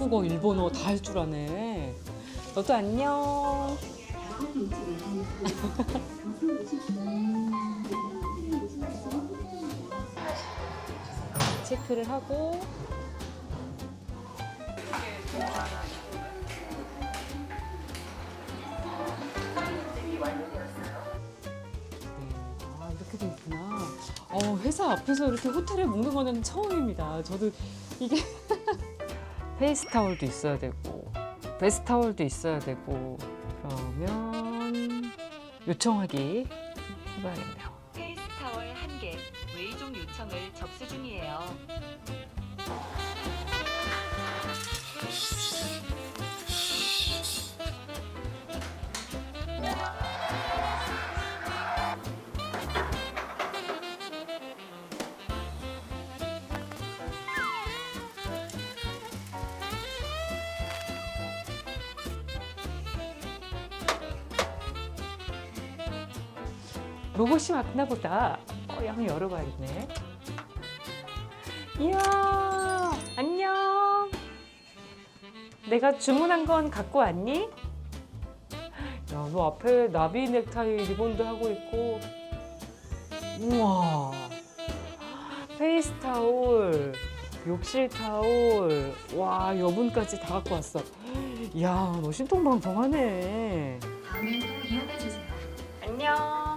한국어, 일본어 다 할 줄 아네. 너도 안녕. 체크를 하고 이렇게 돼 있구나. 회사 앞에서 이렇게 호텔에 묵는 거는 처음입니다. 저도 이게 페이스타올도 있어야 되고 베스타올도 있어야 되고 그러면 요청하기 해봐야겠네요. 페이스타월 1개 외이종 요청을 접수 중이에요. 로봇이 맞나 보다. 한번 열어봐야겠네. 이야, 안녕. 내가 주문한 건 갖고 왔니? 야, 너 앞에 나비 넥타이 리본도 하고 있고. 우와. 페이스타올, 욕실타올. 와, 여분까지 다 갖고 왔어. 이야, 너 신통방통하네. 다음에 또 이용해주세요. 안녕.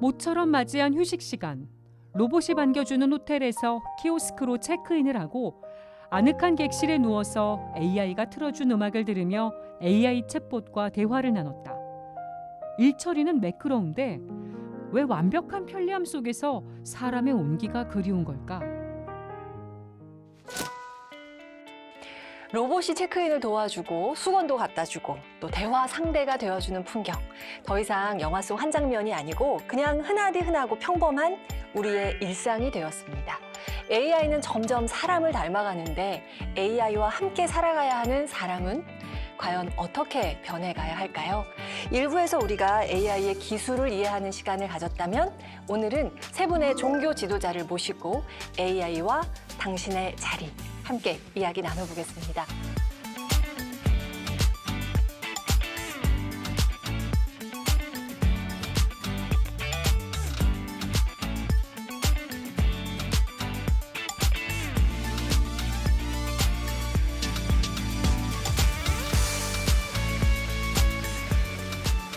모처럼 맞이한 휴식 시간. 로봇이 반겨주는 호텔에서 키오스크로 체크인을 하고 아늑한 객실에 누워서 AI가 틀어준 음악을 들으며 AI 챗봇과 대화를 나눴다. 일처리는 매끄러운데 왜 완벽한 편리함 속에서 사람의 온기가 그리운 걸까? 로봇이 체크인을 도와주고 수건도 갖다 주고 또 대화 상대가 되어주는 풍경. 더 이상 영화 속 한 장면이 아니고 그냥 흔하디 흔하고 평범한 우리의 일상이 되었습니다. AI는 점점 사람을 닮아가는데 AI와 함께 살아가야 하는 사람은 과연 어떻게 변해가야 할까요? 일부에서 우리가 AI의 기술을 이해하는 시간을 가졌다면 오늘은 세 분의 종교 지도자를 모시고 AI와 당신의 자리 함께 이야기 나눠보겠습니다.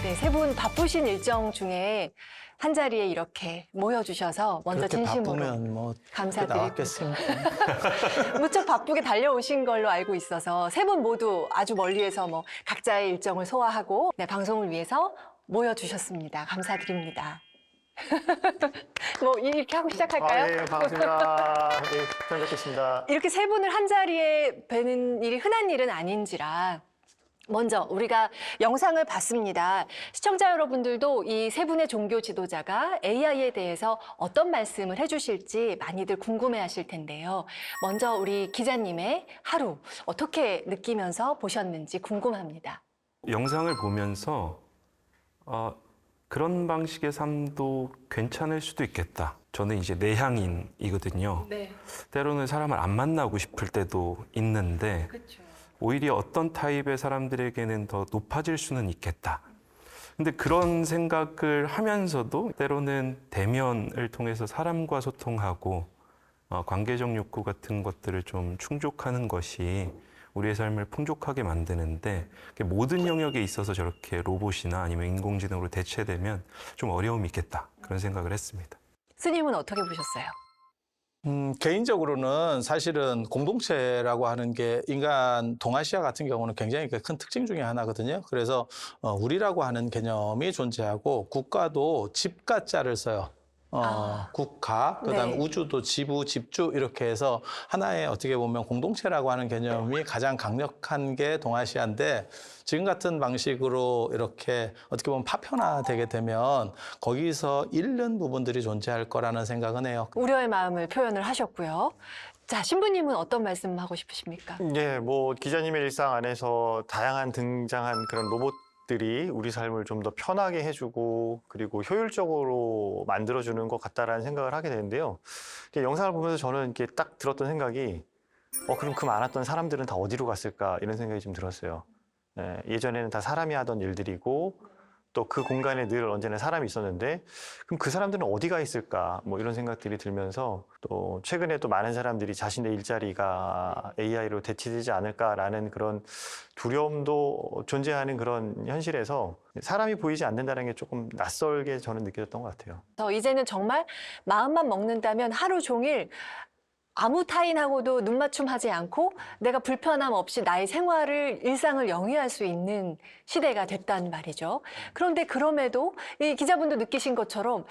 네, 세 분 바쁘신 일정 중에 한 자리에 이렇게 모여주셔서 먼저 그렇게 진심으로 바쁘면 뭐 감사드리고 나왔겠습니까? 무척 바쁘게 달려오신 걸로 알고 있어서 세 분 모두 아주 멀리에서 뭐 각자의 일정을 소화하고 네, 방송을 위해서 모여주셨습니다. 감사드립니다. 뭐 이렇게 하고 시작할까요? 예, 반갑습니다. 예, 처음 뵙겠습니다. 이렇게 세 분을 한 자리에 뵈는 일이 흔한 일은 아닌지라 먼저 우리가 영상을 봤습니다. 시청자 여러분들도 이 세 분의 종교 지도자가 AI에 대해서 어떤 말씀을 해주실지 많이들 궁금해하실 텐데요. 먼저 우리 기자님의 하루 어떻게 느끼면서 보셨는지 궁금합니다. 영상을 보면서 그런 방식의 삶도 괜찮을 수도 있겠다. 저는 이제 내향인이거든요. 네, 때로는 사람을 안 만나고 싶을 때도 있는데 그렇죠. 오히려 어떤 타입의 사람들에게는 더 높아질 수는 있겠다. 근데 그런 생각을 하면서도 때로는 대면을 통해서 사람과 소통하고 관계적 욕구 같은 것들을 좀 충족하는 것이 우리의 삶을 풍족하게 만드는데 모든 영역에 있어서 저렇게 로봇이나 아니면 인공지능으로 대체되면 좀 어려움이 있겠다. 그런 생각을 했습니다. 스님은 어떻게 보셨어요? 개인적으로는 사실은 공동체라고 하는 게 인간 동아시아 같은 경우는 굉장히 큰 특징 중에 하나거든요. 그래서 우리라고 하는 개념이 존재하고 국가도 집가자를 써요. 국가, 그다음에 네. 우주도 지부, 집주 이렇게 해서 하나의 어떻게 보면 공동체라고 하는 개념이 가장 강력한 게 동아시아인데 지금 같은 방식으로 이렇게 어떻게 보면 파편화되게 되면 거기서 잃는 부분들이 존재할 거라는 생각은 해요. 우려의 마음을 표현을 하셨고요. 자, 신부님은 어떤 말씀 하고 싶으십니까? 예, 뭐 기자님의 일상 안에서 다양한 등장한 그런 로봇들이 우리 삶을 좀 더 편하게 해주고 그리고 효율적으로 만들어주는 것 같다라는 생각을 하게 되는데요. 이렇게 영상을 보면서 저는 이렇게 딱 들었던 생각이 그럼 그 많았던 사람들은 다 어디로 갔을까 이런 생각이 좀 들었어요. 예, 예전에는 다 사람이 하던 일들이고 또 그 공간에 늘 언제나 사람이 있었는데 그럼 그 사람들은 어디가 있을까 뭐 이런 생각들이 들면서 또 최근에 또 많은 사람들이 자신의 일자리가 AI로 대체되지 않을까라는 그런 두려움도 존재하는 그런 현실에서 사람이 보이지 않는다는 게 조금 낯설게 저는 느껴졌던 것 같아요. 그래서 이제는 정말 마음만 먹는다면 하루 종일 아무 타인하고도 눈맞춤하지 않고 내가 불편함 없이 나의 생활을, 일상을 영위할 수 있는 시대가 됐단 말이죠. 그런데 그럼에도 이 기자분도 느끼신 것처럼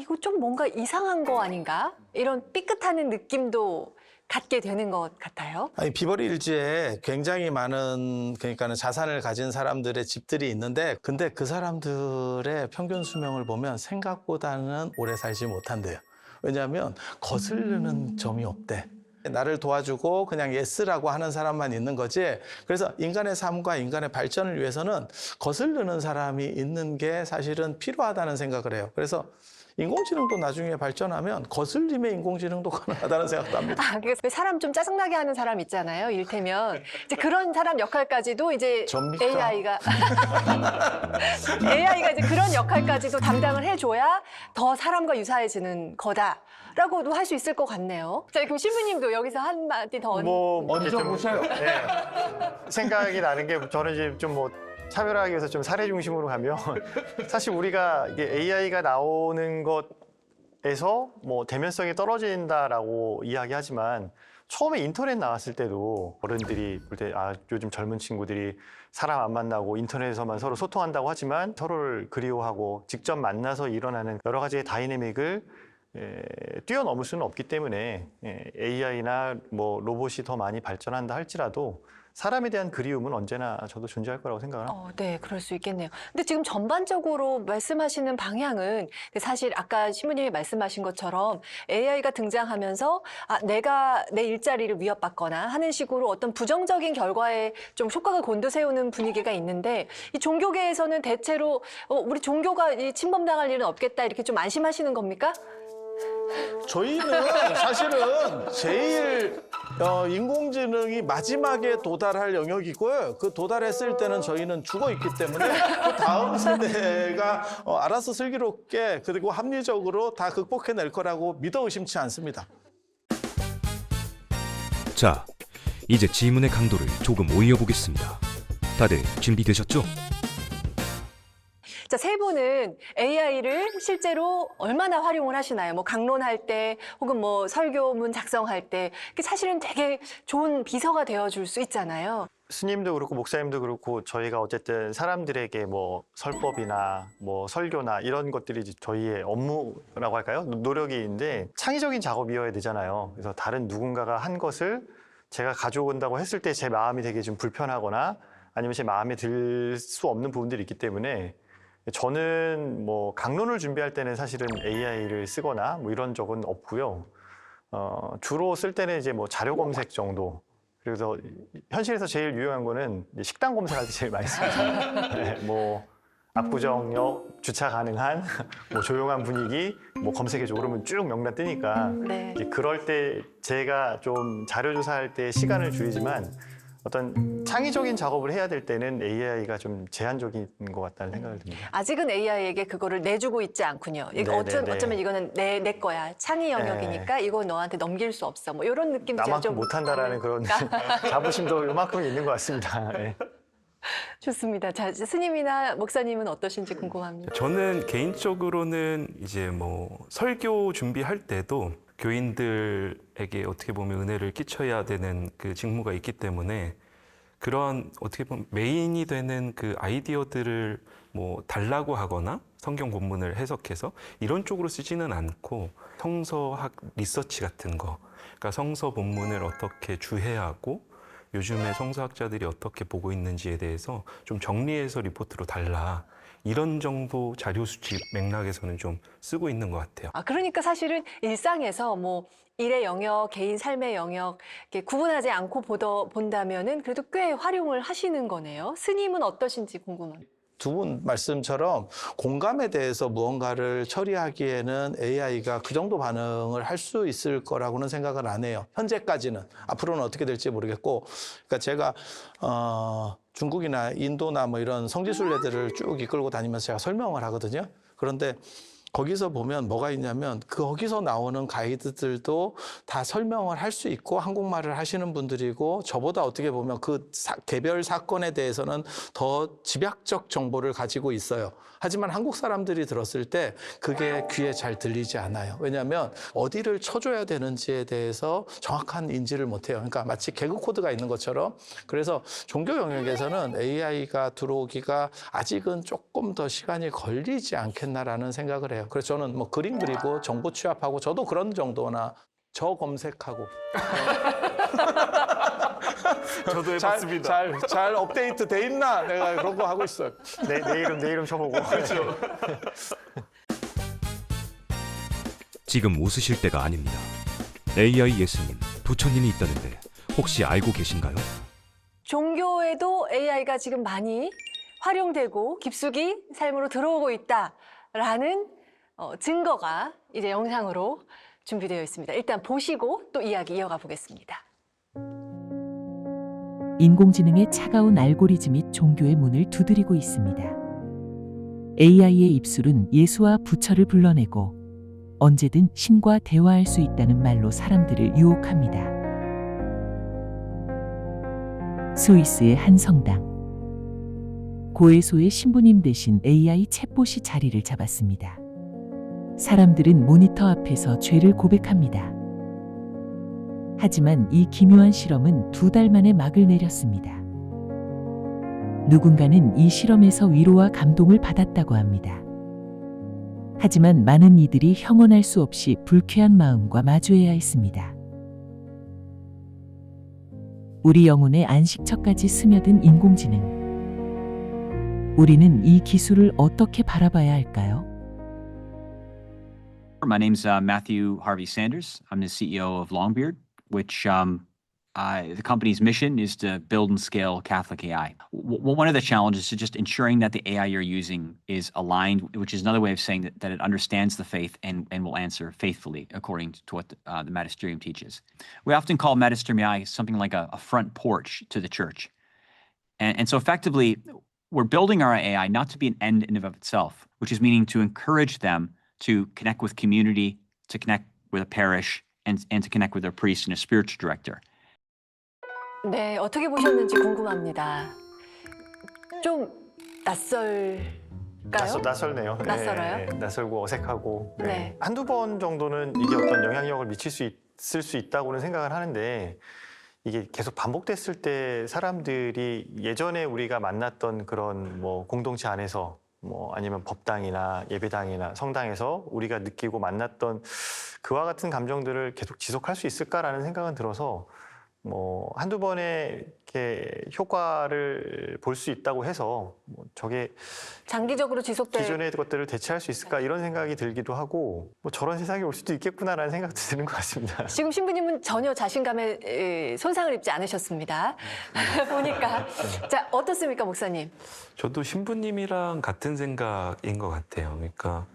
이거 좀 뭔가 이상한 거 아닌가? 이런 삐끗하는 느낌도 갖게 되는 것 같아요. 아니, 비버리 일지에 굉장히 많은 그러니까는 자산을 가진 사람들의 집들이 있는데 근데 그 사람들의 평균 수명을 보면 생각보다는 오래 살지 못한대요. 왜냐하면 거스르는 점이 없대. 나를 도와주고 그냥 예스라고 하는 사람만 있는 거지. 그래서 인간의 삶과 인간의 발전을 위해서는 거스르는 사람이 있는 게 사실은 필요하다는 생각을 해요. 그래서 인공지능도 나중에 발전하면 거슬림의 인공지능도 가능하다는 생각도 합니다. 그래서 사람 좀 짜증나게 하는 사람 있잖아요. 이를테면 이제 그런 사람 역할까지도 이제 접니까? AI가 이제 그런 역할까지도 담당을 해줘야 더 사람과 유사해지는 거다라고도 할 수 있을 것 같네요. 자, 그럼 신부님도 여기서 한마디 더 얹어보세요. 네, 생각이 나는 게 저는 이제 좀 뭐 차별화하기 위해서 좀 사례 중심으로 가면 사실 우리가 이게 AI가 나오는 것에서 뭐 대면성이 떨어진다라고 이야기하지만 처음에 인터넷 나왔을 때도 어른들이 볼 때 요즘 젊은 친구들이 사람 안 만나고 인터넷에서만 서로 소통한다고 하지만 서로를 그리워하고 직접 만나서 일어나는 여러 가지의 다이내믹을 뛰어넘을 수는 없기 때문에 AI나 뭐 로봇이 더 많이 발전한다 할지라도 사람에 대한 그리움은 언제나 저도 존재할 거라고 생각을 합니다. 네, 그럴 수 있겠네요. 근데 지금 전반적으로 말씀하시는 방향은 사실 아까 신부님이 말씀하신 것처럼 AI가 등장하면서 내가 내 일자리를 위협받거나 하는 식으로 어떤 부정적인 결과에 좀 효과가 곤두세우는 분위기가 있는데 이 종교계에서는 대체로 우리 종교가 침범당할 일은 없겠다 이렇게 좀 안심하시는 겁니까? 저희는 사실은 제일 인공지능이 마지막에 도달할 영역이고요. 그 도달했을 때는 저희는 죽어 있기 때문에 그 다음 세대가 알아서 슬기롭게 그리고 합리적으로 다 극복해낼 거라고 믿어 의심치 않습니다. 자, 이제 지문의 강도를 조금 올려보겠습니다. 다들 준비되셨죠? 자, 세 분은 AI를 실제로 얼마나 활용을 하시나요? 뭐 강론할 때 혹은 뭐 설교문 작성할 때 사실은 되게 좋은 비서가 되어줄 수 있잖아요. 스님도 그렇고 목사님도 그렇고 저희가 어쨌든 사람들에게 뭐 설법이나 뭐 설교나 이런 것들이 이제 저희의 업무라고 할까요? 노력인데 창의적인 작업이어야 되잖아요. 그래서 다른 누군가가 한 것을 제가 가져온다고 했을 때 제 마음이 되게 좀 불편하거나 아니면 제 마음에 들 수 없는 부분들이 있기 때문에 저는 뭐 강론을 준비할 때는 사실은 AI를 쓰거나 뭐 이런 적은 없고요. 주로 쓸 때는 이제 뭐 자료 검색 정도. 그래서 현실에서 제일 유용한 거는 이제 식당 검색할 때 제일 많이 씁니다. 네, 뭐 압구정역 주차 가능한, 뭐 조용한 분위기, 뭐 검색해줘 그러면 쭉 명단 뜨니까 네. 이제 그럴 때 제가 좀 자료 조사할 때 시간을 줄이지만. 어떤 창의적인 작업을 해야 될 때는 AI가 좀 제한적인 것 같다는 생각을 듭니다. 아직은 AI에게 그거를 내주고 있지 않군요. 이거 어쩌면 이거는 내 거야. 창의 영역이니까 이거 너한테 넘길 수 없어. 뭐 이런 느낌 나만큼 못한다라는 그런 자부심도 요만큼 있는 것 같습니다. 네. 좋습니다. 자, 스님이나 목사님은 어떠신지 궁금합니다. 저는 개인적으로는 이제 뭐 설교 준비할 때도 교인들에게 어떻게 보면 은혜를 끼쳐야 되는 그 직무가 있기 때문에 그런 어떻게 보면 메인이 되는 그 아이디어들을 뭐 달라고 하거나 성경 본문을 해석해서 이런 쪽으로 쓰지는 않고 성서학 리서치 같은 거, 그러니까 성서 본문을 어떻게 주해하고 요즘에 성서학자들이 어떻게 보고 있는지에 대해서 좀 정리해서 리포트로 달라. 이런 정도 자료 수집 맥락에서는 좀 쓰고 있는 것 같아요. 그러니까 사실은 일상에서 뭐 일의 영역, 개인 삶의 영역 이렇게 구분하지 않고 본다면은 그래도 꽤 활용을 하시는 거네요. 스님은 어떠신지 궁금합니다. 두 분 말씀처럼 공감에 대해서 무언가를 처리하기에는 AI가 그 정도 반응을 할 수 있을 거라고는 생각을 안 해요. 현재까지는. 앞으로는 어떻게 될지 모르겠고. 그러니까 제가 중국이나 인도나 뭐 이런 성지순례들을 쭉 이끌고 다니면서 제가 설명을 하거든요. 그런데 거기서 보면 뭐가 있냐면 거기서 나오는 가이드들도 다 설명을 할 수 있고 한국말을 하시는 분들이고 저보다 어떻게 보면 그 개별 사건에 대해서는 더 집약적 정보를 가지고 있어요. 하지만 한국 사람들이 들었을 때 그게 귀에 잘 들리지 않아요. 왜냐하면 어디를 쳐줘야 되는지에 대해서 정확한 인지를 못해요. 그러니까 마치 개그 코드가 있는 것처럼. 그래서 종교 영역에서는 AI가 들어오기가 아직은 조금 더 시간이 걸리지 않겠나라는 생각을 해요. 그래서 저는 뭐 그림 그리고 정보 취합하고 저도 그런 정도나 저 검색하고 저도 해봤습니다. 잘 업데이트 돼 있나 내가 그런 거 하고 있어요. 내 이름 쳐보고. 그렇죠. 지금 웃으실 때가 아닙니다. AI 예수님, 부처님이 있다는데 혹시 알고 계신가요? 종교에도 AI가 지금 많이 활용되고 깊숙이 삶으로 들어오고 있다라는 증거가 이제 영상으로 준비되어 있습니다. 일단 보시고 또 이야기 이어가 보겠습니다. 인공지능의 차가운 알고리즘이 종교의 문을 두드리고 있습니다. AI의 입술은 예수와 부처를 불러내고 언제든 신과 대화할 수 있다는 말로 사람들을 유혹합니다. 스위스의 한 성당. 고해소의 신부님 대신 AI 챗봇이 자리를 잡았습니다. 사람들은 모니터 앞에서 죄를 고백합니다. 하지만 이 기묘한 실험은 2달 만에 막을 내렸습니다. 누군가는 이 실험에서 위로와 감동을 받았다고 합니다. 하지만 많은 이들이 형언할 수 없이 불쾌한 마음과 마주해야 했습니다. 우리 영혼의 안식처까지 스며든 인공지능. 우리는 이 기술을 어떻게 바라봐야 할까요? My name's Matthew Harvey Sanders. I'm the CEO of Longbeard, which the company's mission is to build and scale Catholic AI. One of the challenges is just ensuring that the AI you're using is aligned, which is another way of saying that it understands the faith and will answer faithfully according to what the magisterium teaches. We often call magisterium AI something like a front porch to the church. And so effectively, we're building our AI not to be an end in and of itself, which is meaning to encourage them to connect with community, to connect with a parish, and to connect with their priest and a spiritual director. 네, 어떻게 보셨는지 궁금합니다. 좀 낯설까요? 낯설네요. 낯설어요? 네, 낯설고 어색하고. 네. 네. 한두 번 정도는 이게 어떤 영향력을 미칠 수 있을 수 있다고는 생각을 하는데 이게 계속 반복됐을 때 사람들이 예전에 우리가 만났던 그런 뭐 공동체 안에서 뭐 아니면 법당이나 예배당이나 성당에서 우리가 느끼고 만났던 그와 같은 감정들을 계속 지속할 수 있을까라는 생각은 들어서 뭐 한두 번의 이렇게 효과를 볼 수 있다고 해서 뭐 저게 장기적으로 지속될 기존의 것들을 대체할 수 있을까 이런 생각이 들기도 하고 뭐 저런 세상이 올 수도 있겠구나라는 생각도 드는 것 같습니다. 지금 신부님은 전혀 자신감에 손상을 입지 않으셨습니다. 보니까. 자, 어떻습니까, 목사님? 저도 신부님이랑 같은 생각인 것 같아요. 그러니까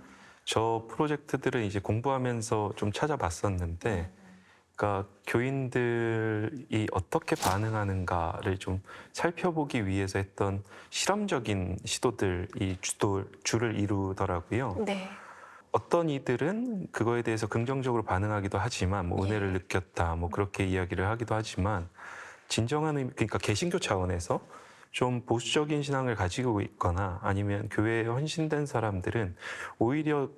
저 프로젝트들을 이제 공부하면서 좀 찾아봤었는데 그러니까 교인들이 어떻게 반응하는가를 좀 살펴보기 위해서 했던 실험적인 시도들이 주를 이루더라고요. 네. 어떤 이들은 그거에 대해서 긍정적으로 반응하기도 하지만 뭐 은혜를 느꼈다 뭐 그렇게 이야기를 하기도 하지만 진정한 의미, 그러니까 개신교 차원에서 좀 보수적인 신앙을 가지고 있거나 아니면 교회에 헌신된 사람들은 오히려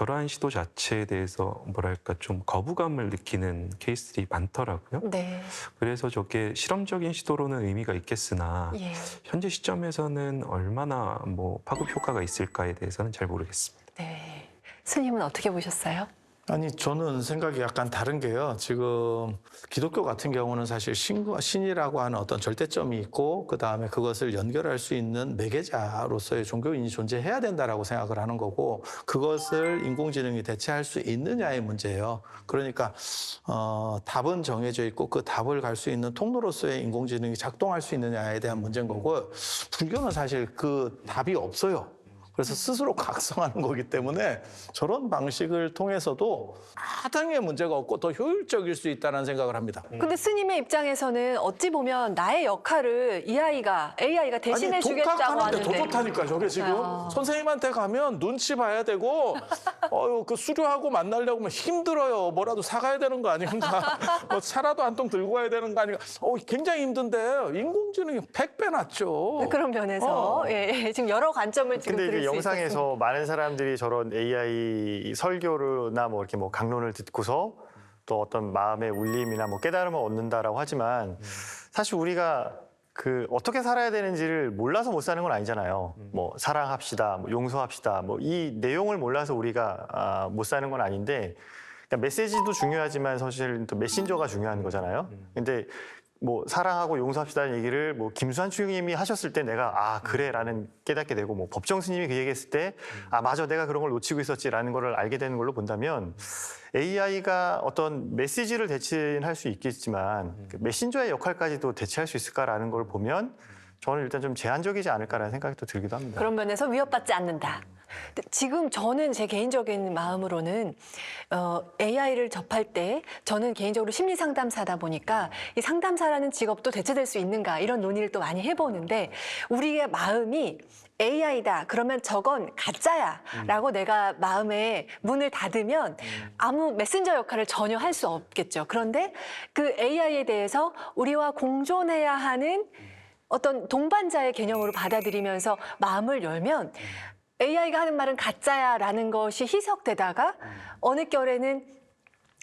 저러한 시도 자체에 대해서 뭐랄까 좀 거부감을 느끼는 케이스들이 많더라고요. 네. 그래서 저게 실험적인 시도로는 의미가 있겠으나 예. 현재 시점에서는 얼마나 뭐 파급 효과가 있을까에 대해서는 잘 모르겠습니다. 네. 스님은 어떻게 보셨어요? 아니, 저는 생각이 약간 다른 게요. 지금 기독교 같은 경우는 사실 신이라고 하는 어떤 절대점이 있고, 그 다음에 그것을 연결할 수 있는 매개자로서의 종교인이 존재해야 된다라고 생각을 하는 거고, 그것을 인공지능이 대체할 수 있느냐의 문제예요. 그러니까 답은 정해져 있고 그 답을 갈 수 있는 통로로서의 인공지능이 작동할 수 있느냐에 대한 문제인 거고, 불교는 사실 그 답이 없어요. 그래서 스스로 각성하는 거기 때문에 저런 방식을 통해서도 마땅히 문제가 없고 더 효율적일 수 있다는 생각을 합니다. 근데 스님의 입장에서는 어찌 보면 나의 역할을 AI가 대신해 주겠다고 독학하는데 더 하는데. 좋다니까 저게 지금. 선생님한테 가면 눈치 봐야 되고 그 수료하고 만나려고 하면 힘들어요. 뭐라도 사가야 되는 거 아닌가. 뭐 차라도 한 통 들고 가야 되는 거 아닌가. 굉장히 힘든데 인공지능이 100배 낫죠. 그런 면에서 예, 지금 여러 관점을 지금 근데 들을 이게 수 영상에서 있었습니다. 많은 사람들이 저런 AI 설교나 뭐 이렇게 뭐 강론을 듣고서 또 어떤 마음의 울림이나 뭐 깨달음을 얻는다라고 하지만 사실 우리가 그 어떻게 살아야 되는지를 몰라서 못 사는 건 아니잖아요. 뭐 사랑합시다, 뭐 용서합시다, 뭐 이 내용을 몰라서 우리가 못 사는 건 아닌데, 그러니까 메시지도 중요하지만 사실 또 메신저가 중요한 거잖아요. 근데 뭐 사랑하고 용서합시다는 얘기를 뭐 김수환 총리님이 하셨을 때 내가 그래라는 깨닫게 되고, 뭐 법정 스님이 그 얘기했을 때 맞아, 내가 그런 걸 놓치고 있었지라는 걸 알게 되는 걸로 본다면, AI가 어떤 메시지를 대체할 수 있겠지만 그 메신저의 역할까지도 대체할 수 있을까라는 걸 보면 저는 일단 좀 제한적이지 않을까라는 생각이 또 들기도 합니다. 그런 면에서 위협받지 않는다. 근데 지금 저는 제 개인적인 마음으로는 AI를 접할 때 저는 개인적으로 심리 상담사다 보니까 이 상담사라는 직업도 대체될 수 있는가 이런 논의를 또 많이 해보는데, 우리의 마음이 AI다 그러면 저건 가짜야 라고 내가 마음에 문을 닫으면 아무 메신저 역할을 전혀 할 수 없겠죠. 그런데 그 AI에 대해서 우리와 공존해야 하는 어떤 동반자의 개념으로 받아들이면서 마음을 열면 AI가 하는 말은 가짜야라는 것이 희석되다가 어느 결에는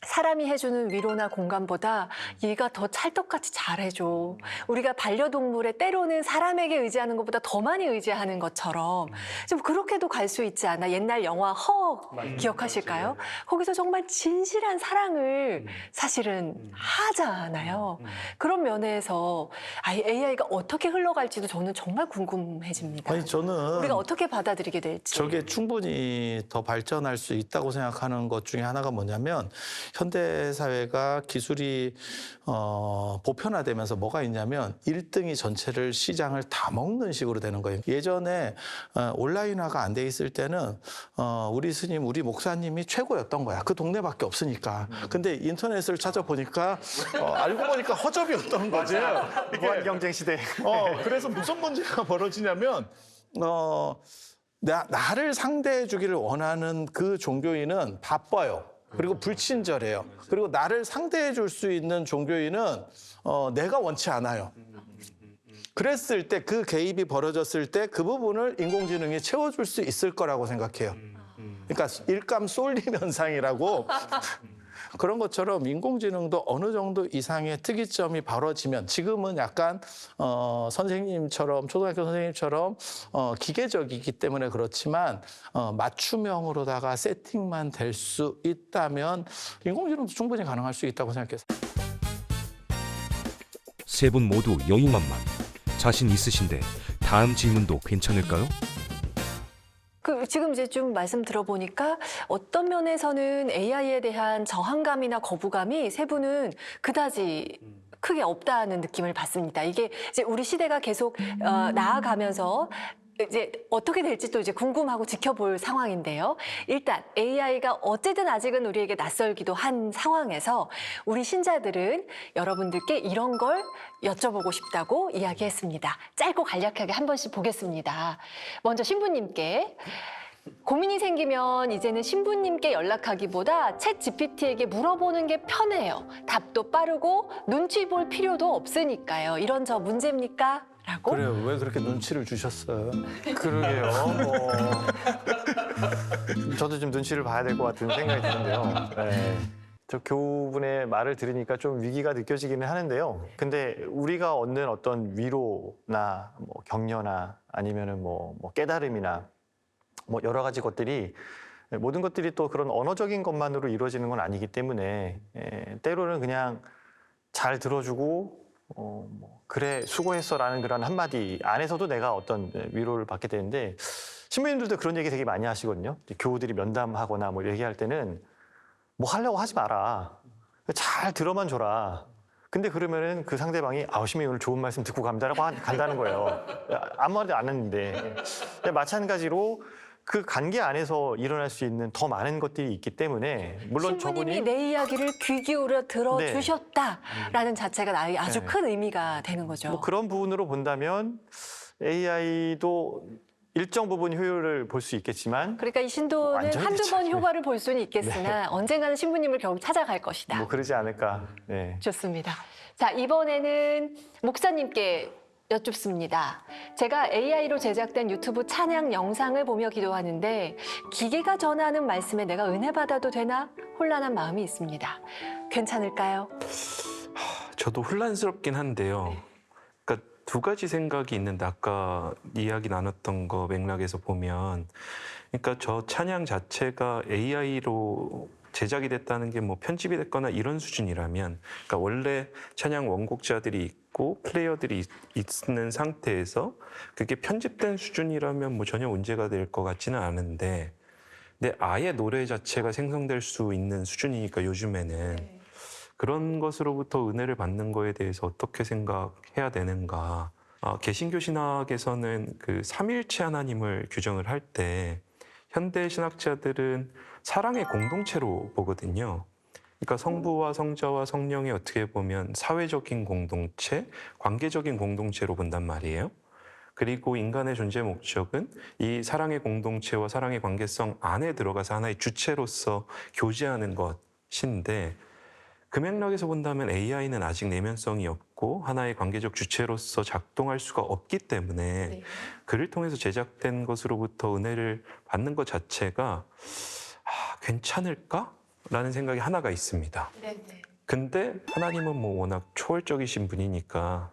사람이 해주는 위로나 공감보다 얘가 더 찰떡같이 잘해줘. 우리가 반려동물에 때로는 사람에게 의지하는 것보다 더 많이 의지하는 것처럼 좀 그렇게도 갈 수 있지 않나. 옛날 영화 허 기억하실까요? 거기서 정말 진실한 사랑을 사실은 하잖아요. 그런 면에서 AI가 어떻게 흘러갈지도 저는 정말 궁금해집니다. 아니, 저는 우리가 어떻게 받아들이게 될지. 저게 충분히 더 발전할 수 있다고 생각하는 것 중에 하나가 뭐냐면, 현대 사회가 기술이 보편화되면서 뭐가 있냐면 1등이 전체를 시장을 다 먹는 식으로 되는 거예요. 예전에 온라인화가 안 돼 있을 때는 우리 스님, 우리 목사님이 최고였던 거야. 그 동네밖에 없으니까. 근데 인터넷을 찾아보니까 알고 보니까 허접이었던 거지. 무한 경쟁 시대. 그래서 무슨 문제가 벌어지냐면 나를 상대해 주기를 원하는 그 종교인은 바빠요. 그리고 불친절해요. 그리고 나를 상대해 줄 수 있는 종교인은 내가 원치 않아요. 그랬을 때, 그 개입이 벌어졌을 때 그 부분을 인공지능이 채워줄 수 있을 거라고 생각해요. 그러니까 일감 쏠림 현상이라고 그런 것처럼 인공지능도 어느 정도 이상의 특이점이 벌어지면, 지금은 약간 선생님처럼, 초등학교 선생님처럼 기계적이기 때문에 그렇지만 맞춤형으로다가 세팅만 될 수 있다면 인공지능도 충분히 가능할 수 있다고 생각해요. 세 분 모두 여유만만. 자신 있으신데 다음 질문도 괜찮을까요? 지금 이제 좀 말씀 들어보니까 어떤 면에서는 AI에 대한 저항감이나 거부감이 세 분은 그다지 크게 없다는 느낌을 받습니다. 이게 이제 우리 시대가 계속 나아가면서 이제 어떻게 될지 또 이제 궁금하고 지켜볼 상황인데요. 일단 AI가 어쨌든 아직은 우리에게 낯설기도 한 상황에서 우리 신자들은 여러분들께 이런 걸 여쭤보고 싶다고 이야기했습니다. 짧고 간략하게 한 번씩 보겠습니다. 먼저 신부님께. 고민이 생기면 이제는 신부님께 연락하기보다 챗 GPT에게 물어보는 게 편해요. 답도 빠르고 눈치 볼 필요도 없으니까요. 이런 저 문제입니까? 그래요. 왜 그렇게 눈치를 주셨어요? 그러게요. 저도 좀 눈치를 봐야 될 것 같은 생각이 드는데요. 네. 저 교우분의 말을 들으니까 좀 위기가 느껴지기는 하는데요. 근데 우리가 얻는 어떤 위로나 뭐 격려나 아니면은 뭐 깨달음이나 뭐 여러 가지 것들이 모든 것들이 또 그런 언어적인 것만으로 이루어지는 건 아니기 때문에 때로는 그냥 잘 들어주고 뭐 그래 수고했어라는 그런 한마디 안에서도 내가 어떤 위로를 받게 되는데 신부님들도 그런 얘기 되게 많이 하시거든요. 교우들이 면담하거나 뭐 얘기할 때는 뭐 하려고 하지 마라. 잘 들어만 줘라. 근데 그러면은 그 상대방이 신부님 오늘 좋은 말씀 듣고 간다는 거예요. 아무 말도 안 했는데. 마찬가지로 그 관계 안에서 일어날 수 있는 더 많은 것들이 있기 때문에 물론 신부님이 저분이 내 이야기를 귀 기울여 들어주셨다라는 자체가 나에게 아주 큰 의미가 되는 거죠. 뭐 그런 부분으로 본다면 AI도 일정 부분 효율을 볼 수 있겠지만 그러니까 이 신도는 완전히 한두 번 그렇죠. 효과를 볼 수는 있겠으나 언젠가는 신부님을 결국 찾아갈 것이다. 뭐 그러지 않을까. 네. 좋습니다. 자, 이번에는 목사님께 여쭙습니다. 제가 AI로 제작된 유튜브 찬양 영상을 보며 기도하는데 기계가 전하는 말씀에 내가 은혜 받아도 되나 혼란한 마음이 있습니다. 괜찮을까요? 저도 혼란스럽긴 한데요. 그러니까 두 가지 생각이 있는데 아까 이야기 나눴던 거 맥락에서 보면 그러니까 저 찬양 자체가 AI로 제작이 됐다는 게 뭐 편집이 됐거나 이런 수준이라면 그러니까 원래 찬양 원곡자들이 있고 플레이어들이 있는 상태에서 그게 편집된 수준이라면 뭐 전혀 문제가 될 것 같지는 않은데 근데 아예 노래 자체가 생성될 수 있는 수준이니까 요즘에는 그런 것으로부터 은혜를 받는 거에 대해서 어떻게 생각해야 되는가. 개신교 신학에서는 그 삼일체 하나님을 규정을 할 때 현대 신학자들은 사랑의 공동체로 보거든요. 그러니까 성부와 성자와 성령이 어떻게 보면 사회적인 공동체, 관계적인 공동체로 본단 말이에요. 그리고 인간의 존재 목적은 이 사랑의 공동체와 사랑의 관계성 안에 들어가서 하나의 주체로서 교제하는 것인데 그 맥락에서 본다면 AI는 아직 내면성이 없고 하나의 관계적 주체로서 작동할 수가 없기 때문에 그를 통해서 제작된 것으로부터 은혜를 받는 것 자체가 괜찮을까? 라는 생각이 하나가 있습니다. 근데 하나님은 뭐 워낙 초월적이신 분이니까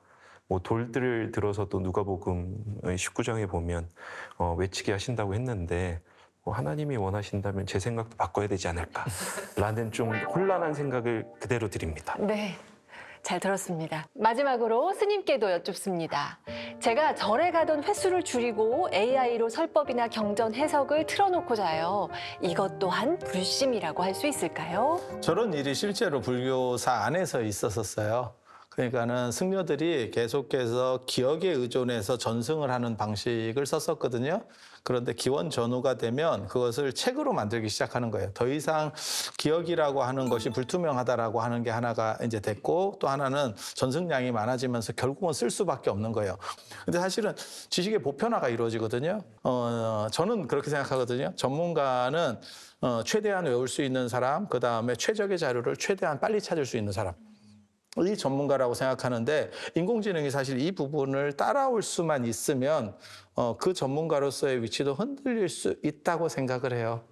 뭐 돌들을 들어서도 누가복음 19장에 보면 외치게 하신다고 했는데 하나님이 원하신다면 제 생각도 바꿔야 되지 않을까라는 좀 혼란한 생각을 그대로 드립니다. 네, 잘 들었습니다. 마지막으로 스님께도 여쭙습니다. 제가 절에 가던 횟수를 줄이고 AI로 설법이나 경전 해석을 틀어놓고자 해요. 이것 또한 불심이라고 할 수 있을까요? 저런 일이 실제로 불교사 안에서 있었어요. 그러니까는 승려들이 계속해서 기억에 의존해서 전승을 하는 방식을 썼었거든요. 그런데 기원 전후가 되면 그것을 책으로 만들기 시작하는 거예요. 더 이상 기억이라고 하는 것이 불투명하다라고 하는 게 하나가 이제 됐고 또 하나는 전승량이 많아지면서 결국은 쓸 수밖에 없는 거예요. 근데 사실은 지식의 보편화가 이루어지거든요. 저는 그렇게 생각하거든요. 전문가는 최대한 외울 수 있는 사람, 그 다음에 최적의 자료를 최대한 빨리 찾을 수 있는 사람. 이 전문가라고 생각하는데 인공지능이 사실 이 부분을 따라올 수만 있으면 그 전문가로서의 위치도 흔들릴 수 있다고 생각을 해요.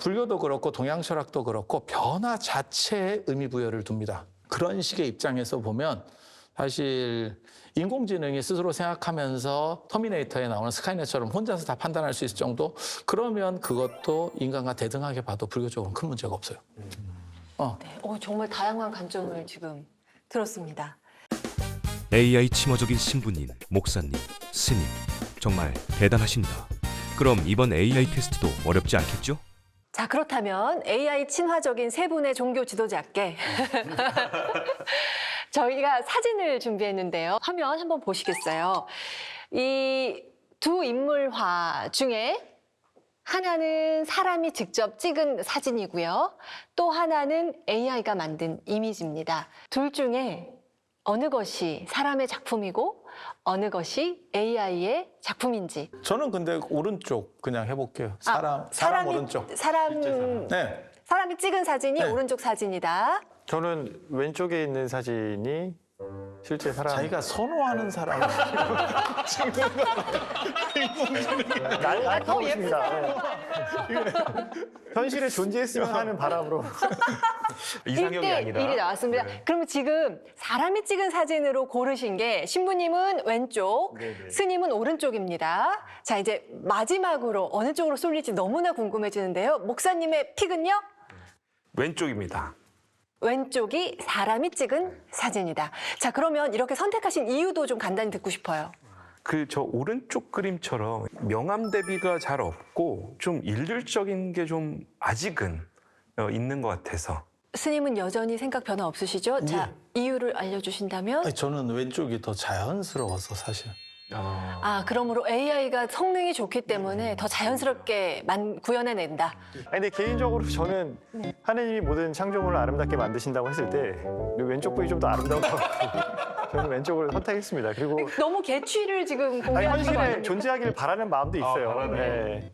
불교도 그렇고 동양 철학도 그렇고 변화 자체에 의미 부여를 둡니다. 그런 식의 입장에서 보면 사실 인공지능이 스스로 생각하면서 터미네이터에 나오는 스카이넷처럼 혼자서 다 판단할 수 있을 정도? 그러면 그것도 인간과 대등하게 봐도 불교적으로는 큰 문제가 없어요. 네, 정말 다양한 관점을 지금 들었습니다. AI 침어적인 신부님, 목사님, 스님 정말 대단하십니다. 그럼 이번 AI 테스트도 어렵지 않겠죠? 자, 그렇다면 AI 친화적인 세 분의 종교 지도자께 저희가 사진을 준비했는데요. 화면 한번 보시겠어요? 이 두 인물화 중에 하나는 사람이 직접 찍은 사진이고요. 또 하나는 AI가 만든 이미지입니다. 둘 중에 어느 것이 사람의 작품이고 어느 것이 AI의 작품인지. 저는 근데 오른쪽 그냥 해볼게요. 사람 오른쪽. 사람이 찍은 사진이 오른쪽 사진이다. 저는 왼쪽에 있는 사진이 실제 사람 자기가 선호하는 사람. 날 타고 있습니다. 현실에 존재했으면 하는 바람으로 이상형이 1대 아니라 1이 나왔습니다. 그러면 지금 사람이 찍은 사진으로 고르신 게 신부님은 왼쪽, 스님은 오른쪽입니다. 자, 이제 마지막으로 어느 쪽으로 쏠릴지 너무나 궁금해지는데요. 목사님의 픽은요? 왼쪽입니다. 왼쪽이 사람이 찍은 사진이다. 자, 그러면 이렇게 선택하신 이유도 좀 간단히 듣고 싶어요. 저 오른쪽 그림처럼 명암 대비가 잘 없고 좀 일률적인 게 좀 아직은 있는 것 같아서. 스님은 여전히 생각 변화 없으시죠? 자, 이유를 알려주신다면? 아니, 저는 왼쪽이 더 자연스러워서 사실. 아, 그러므로 AI가 성능이 좋기 때문에 더 자연스럽게 구현해낸다. 아니, 근데 개인적으로 저는 하느님이 모든 창조물을 아름답게 만드신다고 했을 때 왼쪽 부위 좀 더 아름다우다고 저는 왼쪽을 선택했습니다. 그리고 너무 개취를 지금 아니, 공개하는 거 현실에 아닙니까? 존재하기를 바라는 마음도 있어요. 네.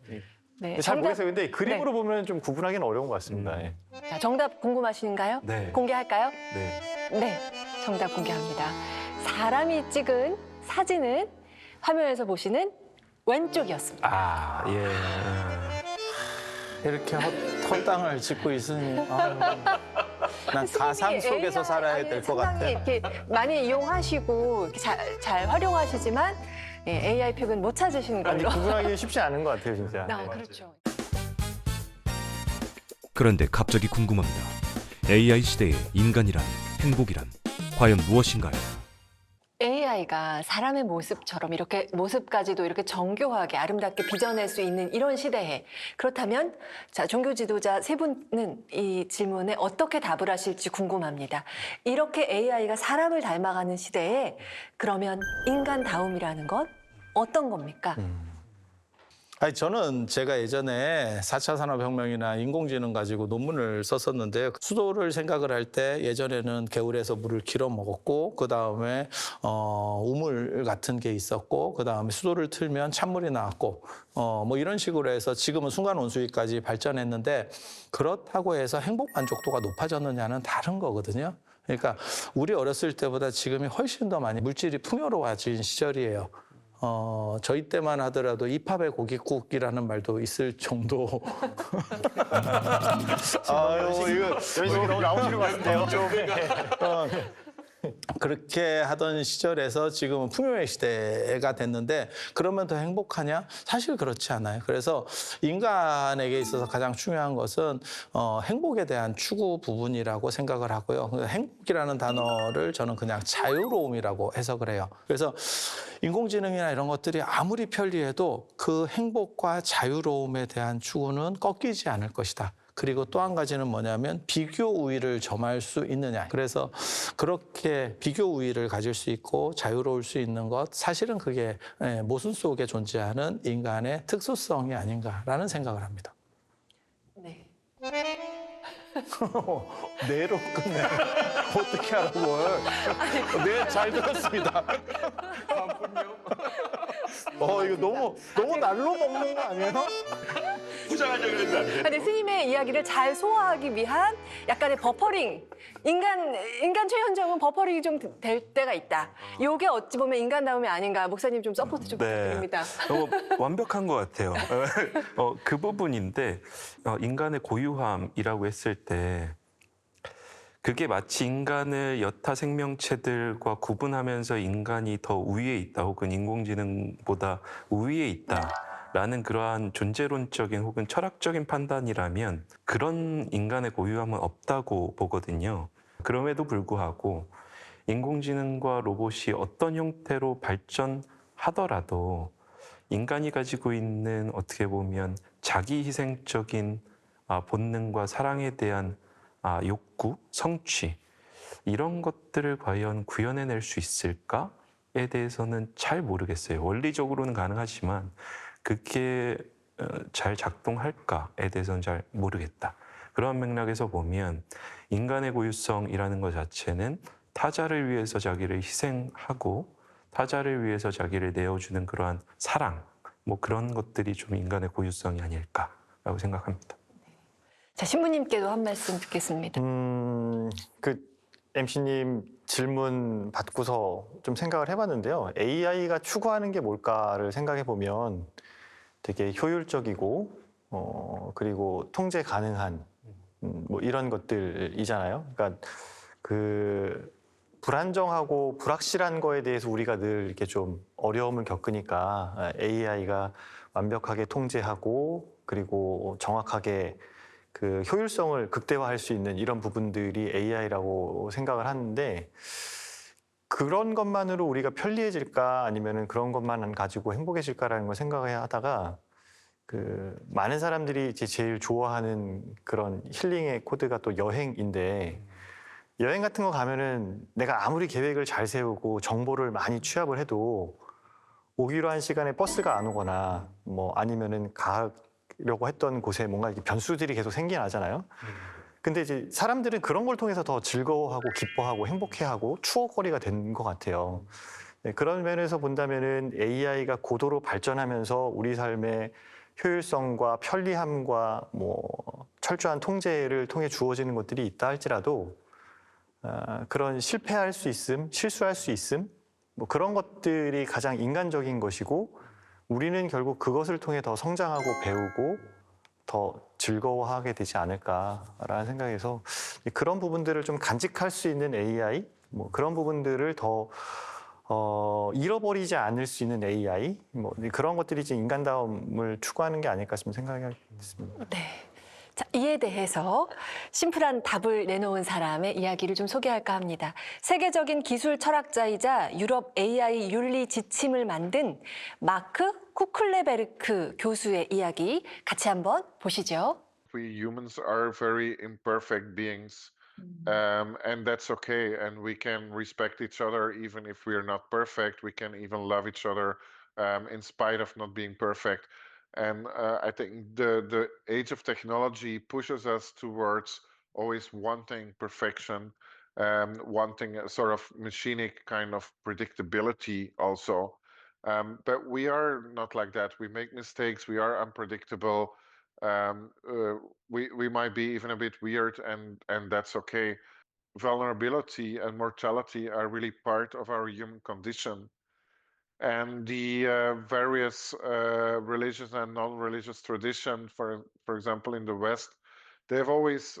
네, 잘 정답- 모르겠어요. 근데 그림으로 보면 좀 구분하기는 어려운 것 같습니다. 예. 자, 정답 궁금하신가요? 네. 공개할까요? 네. 네, 정답 공개합니다. 사람이 찍은 사진은 화면에서 보시는 왼쪽이었습니다. 예. 이렇게 헛땅을 짚고 있으니 난 가상 속에서 살아야 될 것 같아. 상당히 이렇게 많이 이용하시고 이렇게 잘 활용하시지만 AI 픽은 못 찾으시는 아니, 걸로. 구분하기는 쉽지 않은 것 같아요, 진짜. 아, 그렇죠. 그런데 갑자기 궁금합니다. AI 시대의 인간이란, 행복이란 과연 무엇인가요? AI가 사람의 모습처럼 이렇게 모습까지도 이렇게 정교하게 아름답게 빚어낼 수 있는 이런 시대에 그렇다면 자, 종교 지도자 세 분은 이 질문에 어떻게 답을 하실지 궁금합니다. 이렇게 AI가 사람을 닮아가는 시대에 그러면 인간다움이라는 건 어떤 겁니까? 아니, 저는 제가 예전에 4차 산업혁명이나 인공지능 가지고 논문을 썼었는데요. 수도를 생각을 할 때 예전에는 개울에서 물을 길어 먹었고, 그 다음에 우물 같은 게 있었고, 그 다음에 수도를 틀면 찬물이 나왔고, 뭐 이런 식으로 해서 지금은 순간 온수기까지 발전했는데, 그렇다고 해서 행복 만족도가 높아졌느냐는 다른 거거든요. 그러니까 우리 어렸을 때보다 지금이 훨씬 더 많이 물질이 풍요로워진 시절이에요. 저희 때만 하더라도 입합의 고깃국이라는 말도 있을 정도. 이거 연식이 너무 나오시는 것 같은데요. 그렇게 하던 시절에서 지금은 풍요의 시대가 됐는데 그러면 더 행복하냐? 사실 그렇지 않아요. 그래서 인간에게 있어서 가장 중요한 것은 행복에 대한 추구 부분이라고 생각을 하고요. 행복이라는 단어를 저는 그냥 자유로움이라고 해석을 해요. 그래서 인공지능이나 이런 것들이 아무리 편리해도 그 행복과 자유로움에 대한 추구는 꺾이지 않을 것이다. 그리고 또 한 가지는 뭐냐면 비교 우위를 점할 수 있느냐. 그래서 그렇게 비교 우위를 가질 수 있고 자유로울 수 있는 것, 사실은 그게 모순 속에 존재하는 인간의 특수성이 아닌가라는 생각을 합니다. 네. 네로 끝내. 어떻게 하라고 뭘. 네, 잘 들었습니다. 이거 너무 날로 먹는 거 아니에요? 포장하려고 했는데 안 돼. 근데 스님의 이야기를 잘 소화하기 위한 약간의 버퍼링. 인간 최현정은 버퍼링이 좀 될 때가 있다. 요게 어찌 보면 인간다움이 아닌가. 목사님 좀 서포트 좀 부탁드립니다. 완벽한 것 같아요. 그 부분인데 인간의 고유함이라고 했을 때 그게 마치 인간을 여타 생명체들과 구분하면서 인간이 더 우위에 있다 혹은 인공지능보다 우위에 있다라는 그러한 존재론적인 혹은 철학적인 판단이라면 그런 인간의 고유함은 없다고 보거든요. 그럼에도 불구하고 인공지능과 로봇이 어떤 형태로 발전하더라도 인간이 가지고 있는 어떻게 보면 자기희생적인 본능과 사랑에 대한 욕구, 성취 이런 것들을 과연 구현해낼 수 있을까에 대해서는 잘 모르겠어요. 원리적으로는 가능하지만 그게 잘 작동할까에 대해서는 잘 모르겠다. 그런 맥락에서 보면 인간의 고유성이라는 것 자체는 타자를 위해서 자기를 희생하고 타자를 위해서 자기를 내어주는 그러한 사랑, 뭐 그런 것들이 좀 인간의 고유성이 아닐까라고 생각합니다. 자, 신부님께도 한 말씀 듣겠습니다. MC님 질문 받고서 좀 생각을 해봤는데요. AI가 추구하는 게 뭘까를 생각해 보면 되게 효율적이고 그리고 통제 가능한 뭐 이런 것들이잖아요. 그러니까 그 불안정하고 불확실한 거에 대해서 우리가 늘 이렇게 좀 어려움을 겪으니까 AI가 완벽하게 통제하고 그리고 정확하게 그 효율성을 극대화할 수 있는 이런 부분들이 AI라고 생각을 하는데 그런 것만으로 우리가 편리해질까 아니면은 그런 것만 가지고 행복해질까라는 걸 생각을 하다가 그 많은 사람들이 이제 제일 좋아하는 그런 힐링의 코드가 또 여행인데 여행 같은 거 가면은 내가 아무리 계획을 잘 세우고 정보를 많이 취합을 해도 오기로 한 시간에 버스가 안 오거나 뭐 아니면은 가려고 했던 곳에 뭔가 이렇게 변수들이 계속 생겨나잖아요. 근데 이제 사람들은 그런 걸 통해서 더 즐거워하고 기뻐하고 행복해하고 추억거리가 된 것 같아요. 네, 그런 면에서 본다면은 AI가 고도로 발전하면서 우리 삶의 효율성과 편리함과 뭐 철저한 통제를 통해 주어지는 것들이 있다 할지라도 그런 실패할 수 있음, 실수할 수 있음, 뭐 그런 것들이 가장 인간적인 것이고 우리는 결국 그것을 통해 더 성장하고 배우고 더 즐거워하게 되지 않을까라는 생각에서 그런 부분들을 좀 간직할 수 있는 AI, 뭐 그런 부분들을 더 잃어버리지 않을 수 있는 AI, 뭐 그런 것들이 이제 인간다움을 추구하는 게 아닐까 싶은 생각이 듭니다. 네. 자, 이에 대해서 심플한 답을 내놓은 사람의 이야기를 좀 소개할까 합니다. 세계적인 기술 철학자이자 유럽 AI 윤리 지침을 만든 마크 쿠클레베르크 교수의 이야기 같이 한번 보시죠. We humans are very imperfect beings, and that's okay. And we can respect each other even if we're not perfect. We can even love each other in spite of not being perfect. And I think the age of technology pushes us towards always wanting perfection, wanting a sort of machinic kind of predictability also. But we are not like that. We make mistakes. We are unpredictable. We might be even a bit weird, and that's okay. Vulnerability and mortality are really part of our human condition. And the various religious and non-religious tradition, for example, in the West, they've always,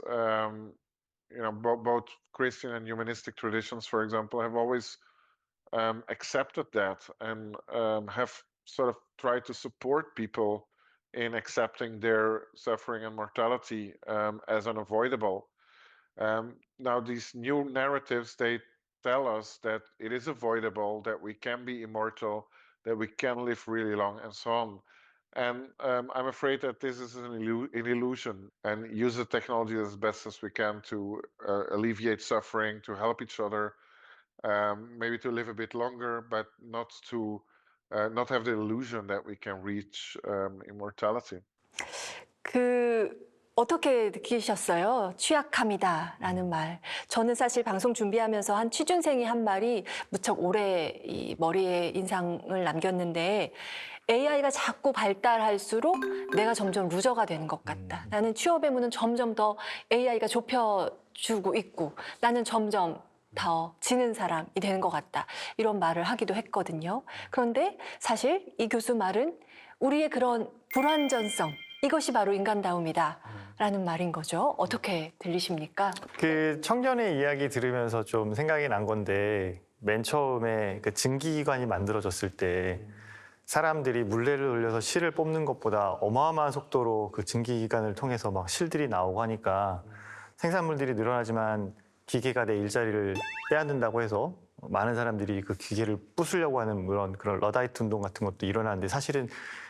both Christian and humanistic traditions, for example, have always accepted that and have sort of tried to support people in accepting their suffering and mortality as unavoidable. Now, these new narratives, they tell us that it is avoidable, that we can be immortal, that we can live really long, and so on. And I'm afraid that this is an illusion, and use the technology as best as we can to alleviate suffering, to help each other, maybe to live a bit longer, but not to not have the illusion that we can reach immortality. 어떻게 느끼셨어요? 취약함이다라는 말. 저는 사실 방송 준비하면서 한 취준생이 한 말이 무척 오래 이 머리에 인상을 남겼는데 AI가 자꾸 발달할수록 내가 점점 루저가 되는 것 같다. 나는 취업의 문은 점점 더 AI가 좁혀주고 있고 나는 점점 더 지는 사람이 되는 것 같다. 이런 말을 하기도 했거든요. 그런데 사실 이 교수 말은 우리의 그런 불완전성, 이것이 바로 인간다움이다 라는 말인 거죠. 어떻게 들리십니까? 그 청년의 이야기 들으면서 좀 생각이 난 건데 맨 처음에 그 증기기관이 만들어졌을 때 사람들이 물레를 돌려서 실을 뽑는 것보다 어마어마한 속도로 그 증기기관을 통해서 막 실들이 나오고 하니까 생산물들이 늘어나지만 기계가 내 일자리를 빼앗는다고 해서 많은 사람들이 그 기계를 부수려고 하는 그런 러다이트 운동 같은 것도 일어나는데 사실은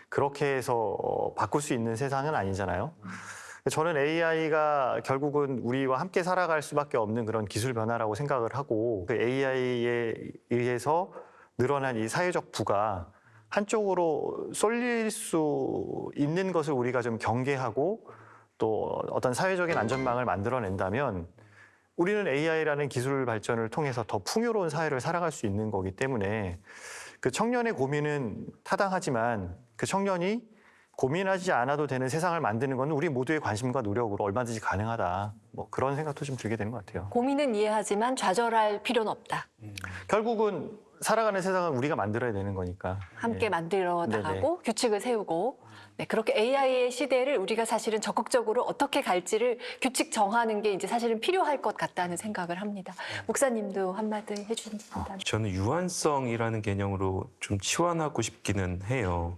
그렇게 해서 바꿀 수 있는 세상은 아니잖아요. 저는 AI가 결국은 우리와 함께 살아갈 수밖에 없는 그런 기술 변화라고 생각을 하고 그 AI에 의해서 늘어난 이 사회적 부가 한쪽으로 쏠릴 수 있는 것을 우리가 좀 경계하고 또 어떤 사회적인 안전망을 만들어낸다면 우리는 AI라는 기술 발전을 통해서 더 풍요로운 사회를 살아갈 수 있는 거기 때문에 그 청년의 고민은 타당하지만 그 청년이 고민하지 않아도 되는 세상을 만드는 건 우리 모두의 관심과 노력으로 얼마든지 가능하다. 뭐 그런 생각도 좀 들게 되는 것 같아요. 고민은 이해하지만 좌절할 필요는 없다. 결국은 살아가는 세상은 우리가 만들어야 되는 거니까. 함께 예. 만들어 나가고 규칙을 세우고 네, 그렇게 AI의 시대를 우리가 사실은 적극적으로 어떻게 갈지를 규칙 정하는 게 이제 사실은 필요할 것 같다는 생각을 합니다. 목사님도 한마디 해주신다면. 저는 유한성이라는 개념으로 좀 치환하고 싶기는 해요.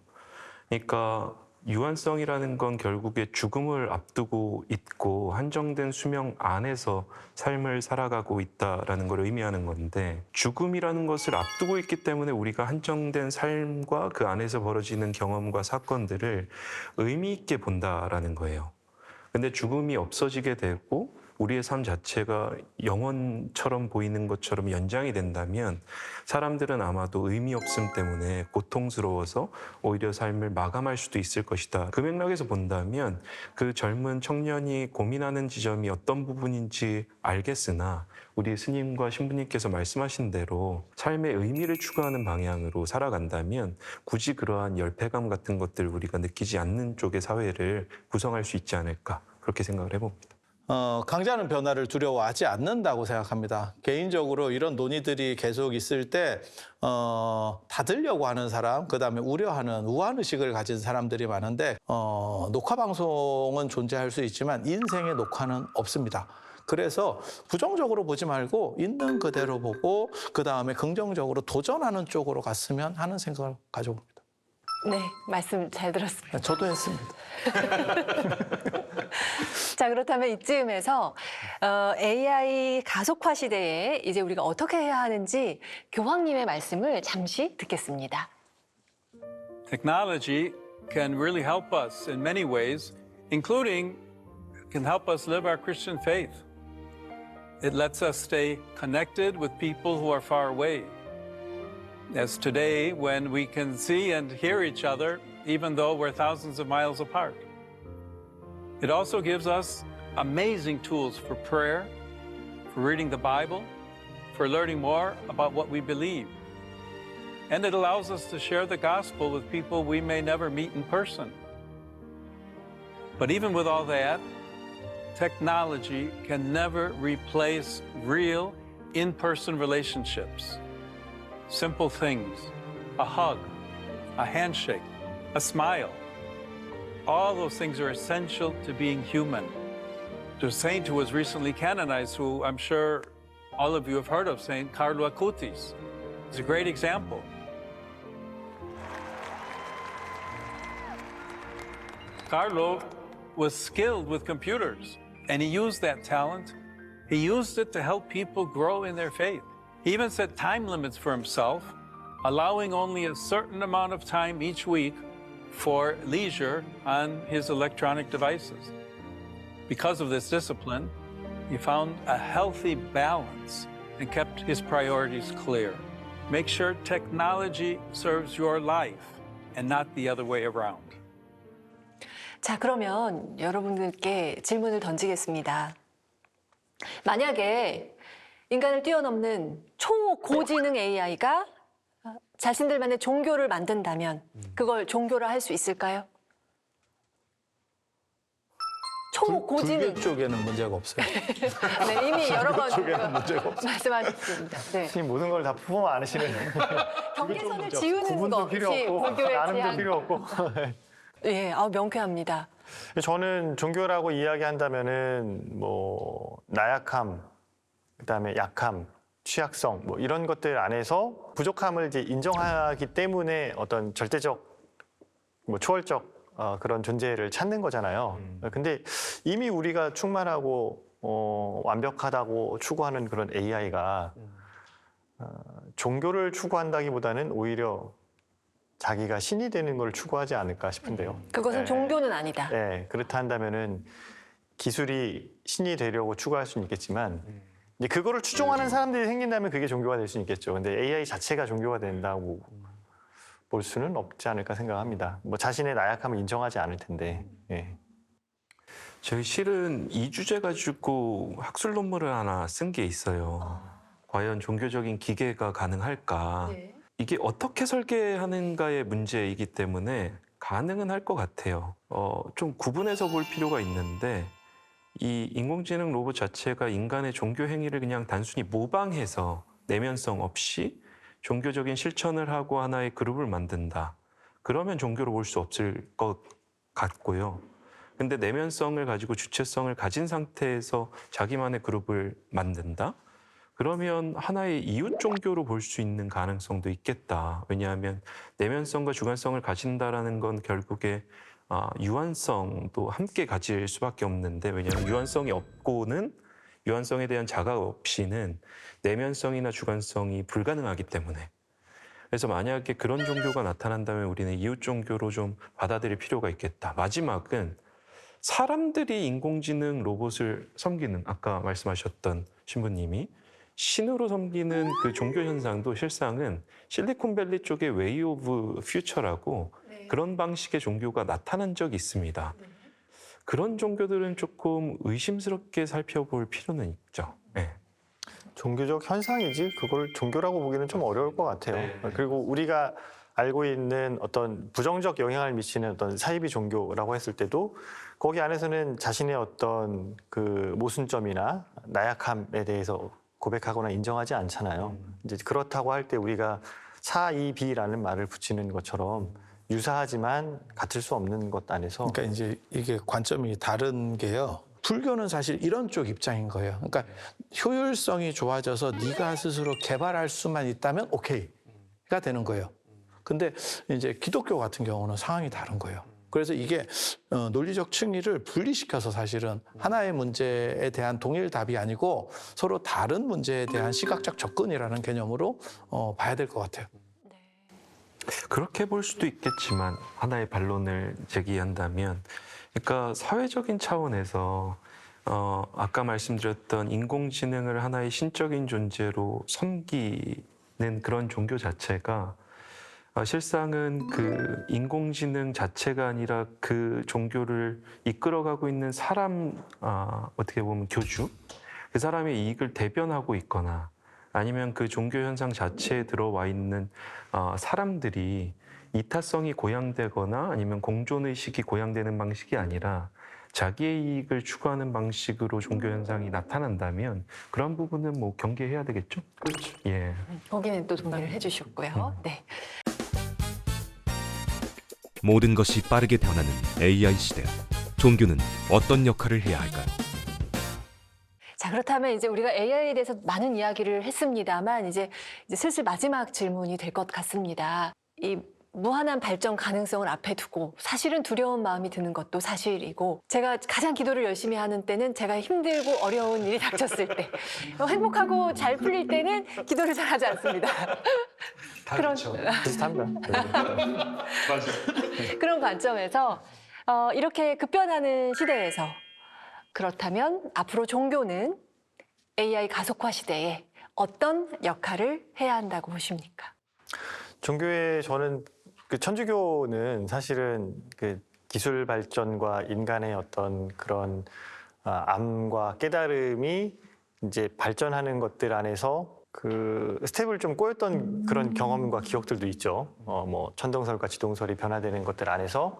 그러니까 유한성이라는 건 결국에 죽음을 앞두고 있고 한정된 수명 안에서 삶을 살아가고 있다라는 걸 의미하는 건데, 죽음이라는 것을 앞두고 있기 때문에 우리가 한정된 삶과 그 안에서 벌어지는 경험과 사건들을 의미 있게 본다라는 거예요. 근데 죽음이 없어지게 되고 우리의 삶 자체가 영원처럼 보이는 것처럼 연장이 된다면 사람들은 아마도 의미 없음 때문에 고통스러워서 오히려 삶을 마감할 수도 있을 것이다. 그 맥락에서 본다면 그 젊은 청년이 고민하는 지점이 어떤 부분인지 알겠으나 우리 스님과 신부님께서 말씀하신 대로 삶의 의미를 추구하는 방향으로 살아간다면 굳이 그러한 열패감 같은 것들을 우리가 느끼지 않는 쪽의 사회를 구성할 수 있지 않을까, 그렇게 생각을 해봅니다. 강자는 변화를 두려워하지 않는다고 생각합니다. 개인적으로 이런 논의들이 계속 있을 때 닫으려고 하는 사람, 그다음에 우려하는 우환의식을 가진 사람들이 많은데 녹화 방송은 존재할 수 있지만 인생의 녹화는 없습니다. 그래서 부정적으로 보지 말고 있는 그대로 보고 그다음에 긍정적으로 도전하는 쪽으로 갔으면 하는 생각을 가져봅니다. 네, 말씀 잘 들었습니다. 저도 했습니다. 자, 그렇다면 이쯤에서 AI 가속화 시대에 이제 우리가 어떻게 해야 하는지 교황님의 말씀을 잠시 듣겠습니다. Technology can really help us in many ways, including can help us live our Christian faith. It lets us stay connected with people who are far away. As today, when we can see and hear each other, even though we're thousands of miles apart. It also gives us amazing tools for prayer, for reading the Bible, for learning more about what we believe. And it allows us to share the gospel with people we may never meet in person. But even with all that, technology can never replace real in-person relationships. Simple things, a hug, a handshake, a smile. All those things are essential to being human. There's a saint who was recently canonized, who I'm sure all of you have heard of, Saint Carlo Acutis. He's a great example. Carlo was skilled with computers, and he used that talent. He used it to help people grow in their faith. He even set time limits for himself, allowing only a certain amount of time each week for leisure on his electronic devices. Because of this discipline, he found a healthy balance and kept his priorities clear. Make sure technology serves your life and not the other way around. 자, 그러면 여러분들께 질문을 던지겠습니다. 만약에 인간을 뛰어넘는 초고지능 AI가 자신들만의 종교를 만든다면 그걸 종교라 할 수 있을까요? 초고지능. 불교 쪽에는 문제가 없어요. 네, 이미 여러 번 쪽에는 문제가 없어요. 말씀하셨습니다. 네. 선생님 모든 걸 다 품어 안으시는. 경계선을 지우는 거 구분도 없이 필요 없고 불교의 나눔도 제한. 필요 없고. 예, 명쾌합니다. 저는 종교라고 이야기한다면은 뭐 나약함, 그다음에 약함, 취약성 뭐 이런 것들 안에서 부족함을 이제 인정하기 때문에 어떤 절대적, 뭐 초월적 그런 존재를 찾는 거잖아요. 근데 이미 우리가 충만하고 완벽하다고 추구하는 그런 AI가 종교를 추구한다기보다는 오히려 자기가 신이 되는 걸 추구하지 않을까 싶은데요. 그것은 종교는 아니다. 네, 그렇다 한다면은 기술이 신이 되려고 추구할 수는 있겠지만 이제 그거를 추종하는 사람들이 생긴다면 그게 종교가 될 수는 있겠죠. 근데 AI 자체가 종교가 된다고 볼 수는 없지 않을까 생각합니다. 뭐 자신의 나약함을 인정하지 않을 텐데. 예. 저희 실은 이 주제 가지고 학술 논문을 하나 쓴 게 있어요. 과연 종교적인 기계가 가능할까? 네. 이게 어떻게 설계하는가의 문제이기 때문에 가능은 할 것 같아요. 좀 구분해서 볼 필요가 있는데 이 인공지능 로봇 자체가 인간의 종교 행위를 그냥 단순히 모방해서 내면성 없이 종교적인 실천을 하고 하나의 그룹을 만든다. 그러면 종교로 볼 수 없을 것 같고요. 근데 내면성을 가지고 주체성을 가진 상태에서 자기만의 그룹을 만든다? 그러면 하나의 이웃 종교로 볼 수 있는 가능성도 있겠다. 왜냐하면 내면성과 주관성을 가진다라는 건 결국에 유한성도 함께 가질 수밖에 없는데, 왜냐하면 유한성이 없고는 유한성에 대한 자각 없이는 내면성이나 주관성이 불가능하기 때문에. 그래서 만약에 그런 종교가 나타난다면 우리는 이웃 종교로 좀 받아들일 필요가 있겠다. 마지막은 사람들이 인공지능 로봇을 섬기는, 아까 말씀하셨던 신부님이 신으로 섬기는 그 종교 현상도 실상은 실리콘밸리 쪽의 웨이 오브 퓨처라고 그런 방식의 종교가 나타난 적이 있습니다. 그런 종교들은 조금 의심스럽게 살펴볼 필요는 있죠. 네. 종교적 현상이지 그걸 종교라고 보기는 좀 어려울 것 같아요. 그리고 우리가 알고 있는 어떤 부정적 영향을 미치는 어떤 사이비 종교라고 했을 때도 거기 안에서는 자신의 어떤 그 모순점이나 나약함에 대해서 고백하거나 인정하지 않잖아요. 이제 그렇다고 할 때 우리가 사이비라는 말을 붙이는 것처럼 유사하지만 같을 수 없는 것 안에서. 그러니까 이제 이게 관점이 다른 게요. 불교는 사실 이런 쪽 입장인 거예요. 그러니까 효율성이 좋아져서 네가 스스로 개발할 수만 있다면 오케이가 되는 거예요. 근데 이제 기독교 같은 경우는 상황이 다른 거예요. 그래서 이게 논리적 층위를 분리시켜서 사실은 하나의 문제에 대한 동일 답이 아니고 서로 다른 문제에 대한 시각적 접근이라는 개념으로 봐야 될 것 같아요. 그렇게 볼 수도 있겠지만 하나의 반론을 제기한다면, 그러니까 사회적인 차원에서 아까 말씀드렸던 인공지능을 하나의 신적인 존재로 섬기는 그런 종교 자체가 실상은 그 인공지능 자체가 아니라 그 종교를 이끌어가고 있는 사람, 어떻게 보면 교주, 그 사람의 이익을 대변하고 있거나 아니면 그 종교 현상 자체에 들어와 있는 사람들이 이타성이 고양되거나 아니면 공존의식이 고양되는 방식이 아니라 자기의 이익을 추구하는 방식으로 종교 현상이 나타난다면 그런 부분은 뭐 경계해야 되겠죠? 그렇죠. 예. 거기는 또 동의를 해주셨고요. 네. 모든 것이 빠르게 변하는 AI 시대. 종교는 어떤 역할을 해야 할까요? 자, 그렇다면 이제 우리가 AI에 대해서 많은 이야기를 했습니다만 이제 슬슬 마지막 질문이 될 것 같습니다. 이 무한한 발전 가능성을 앞에 두고 사실은 두려운 마음이 드는 것도 사실이고, 제가 가장 기도를 열심히 하는 때는 제가 힘들고 어려운 일이 닥쳤을 때, 행복하고 잘 풀릴 때는 기도를 잘 하지 않습니다. 그런 비슷합니다. 그런 관점에서 이렇게 급변하는 시대에서, 그렇다면 앞으로 종교는 AI 가속화 시대에 어떤 역할을 해야 한다고 보십니까? 종교에 저는 그 천주교는 사실은 그 기술 발전과 인간의 어떤 그런 암과 깨달음이 이제 발전하는 것들 안에서 그 스텝을 좀 꼬였던 그런 경험과 기억들도 있죠. 뭐 천동설과 지동설이 변화되는 것들 안에서